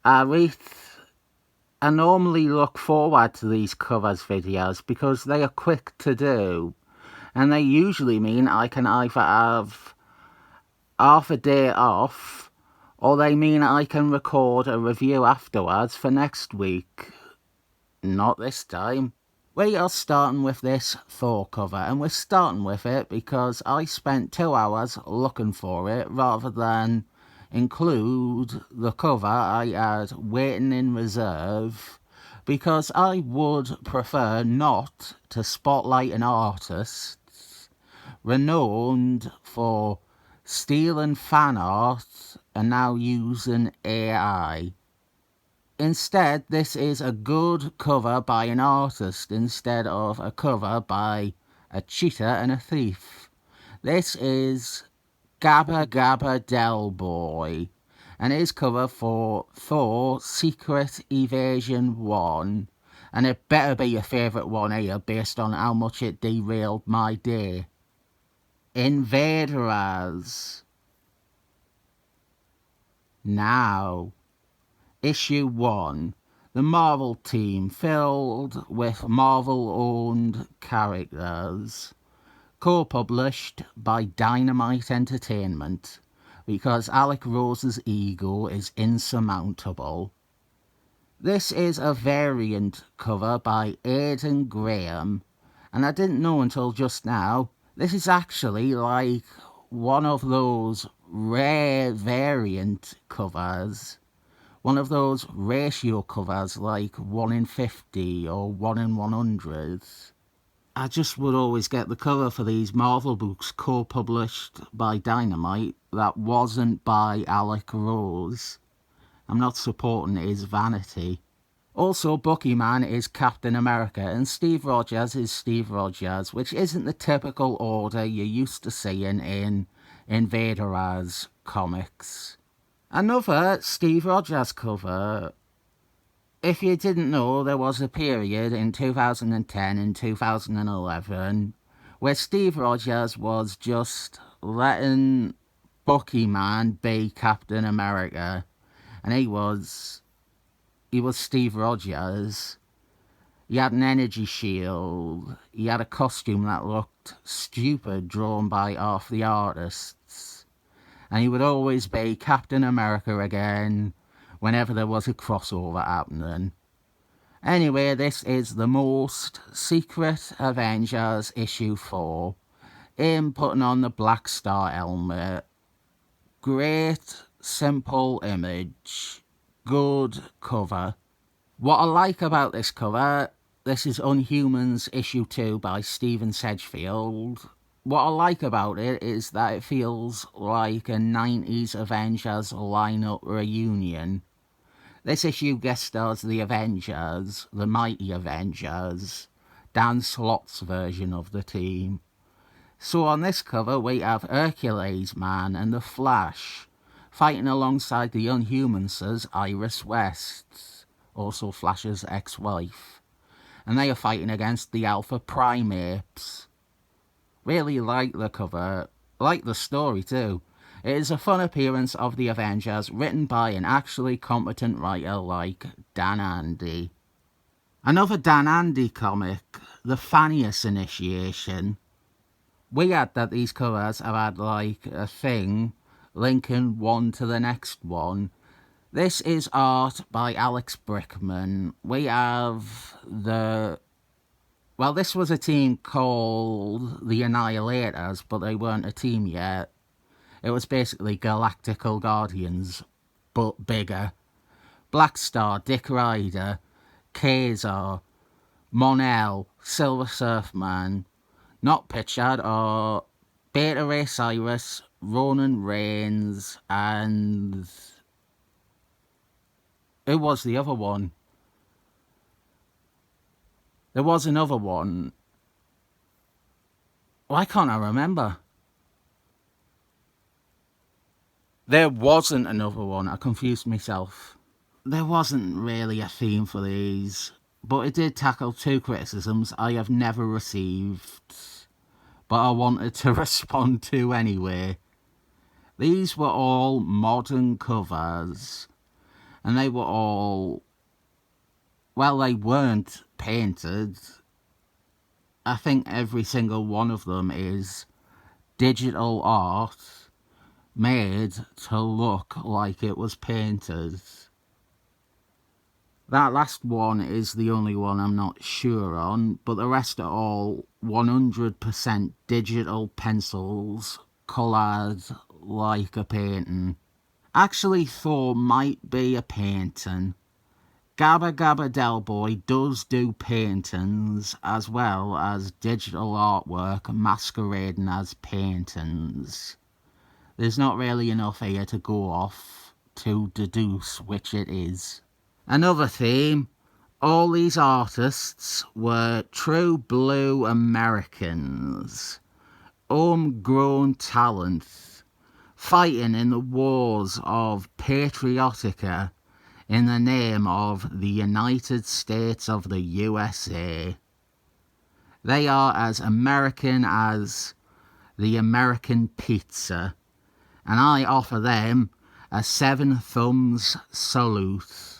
I normally look forward to these covers videos because they are quick to do, and they usually mean I can either have half a day off, or they mean I can record a review afterwards for next week. Not this time. We are starting with this Thor cover, and we're starting with it because I spent 2 hours looking for it rather than include the cover I had waiting in reserve, because I would prefer not to spotlight an artist renowned for stealing fan art and now using AI. Instead, this is a good cover by an artist instead of a cover by a cheater and a thief. This is Gabba Del Boy, and his cover for Thor Secret Evasion 1, and it better be your favourite one here based on how much it derailed my day. Invaders. Now. Issue 1. The Marvel team filled with Marvel-owned characters. Co-published by Dynamite Entertainment, because Alec Rose's ego is insurmountable. This is a variant cover by Aidan Graham, and I didn't know until just now, this is actually like one of those rare variant covers. One of those ratio covers like 1 in 50 or 1 in 100. I just would always get the cover for these Marvel books co-published by Dynamite that wasn't by Alec Rose. I'm not supporting his vanity. Also, Buckyman is Captain America and Steve Rogers is Steve Rogers, which isn't the typical order you're used to seeing in Invaders comics. Another Steve Rogers cover. If you didn't know, there was a period in 2010 and 2011 where Steve Rogers was just letting Buckyman be Captain America, and he was Steve Rogers. He had an energy shield, he had a costume that looked stupid drawn by half the artists, and he would always be Captain America again whenever there was a crossover happening. Anyway, this is the most Secret Avengers issue 4. Him putting on the Black Star helmet. Great, simple image. Good cover. What I like about this cover, this is Unhumans issue 2 by Stephen Sedgefield. What I like about it is that it feels like a 90s Avengers lineup reunion. This issue guest stars the Avengers, the Mighty Avengers, Dan Slott's version of the team. So on this cover we have Hercules Man and the Flash fighting alongside the Unhumans' Iris West, also Flash's ex-wife, and they are fighting against the Alpha Primates. Really like the cover, like the story too. It is a fun appearance of the Avengers written by an actually competent writer like Dan Andy. Another Dan Andy comic, The Phanius Initiation. Weird that these covers have had like a thing linking one to the next one. This is art by Alex Brickman. We have this was a team called the Annihilators, but they weren't a team yet. It was basically Galactical Guardians, but bigger. Black Star, Dick Ryder, Kazar, Mon-El, Silver Surfman, Not Pritchard, or Beta Ray Cyrus, Ronan Reigns, and who was the other one? There was another one. Why can't I remember? There wasn't another one. I confused myself. There wasn't really a theme for these, but it did tackle 2 criticisms I have never received, but I wanted to respond to anyway. These were all modern covers, And they were all, well, they weren't painted. I think every single one of them is digital art made to look like it was painted. That last one is the only one I'm not sure on, but the rest are all 100% digital pencils coloured like a painting. Actually thought might be a painting. Gabba Gabba Del Boy does do paintings as well as digital artwork masquerading as paintings. There's not really enough here to go off to deduce which it is. Another theme, all these artists were true blue Americans, homegrown talent, fighting in the wars of patriotica in the name of the United States of the USA. They are as American as the American pizza, and I offer them a 7 thumbs salute.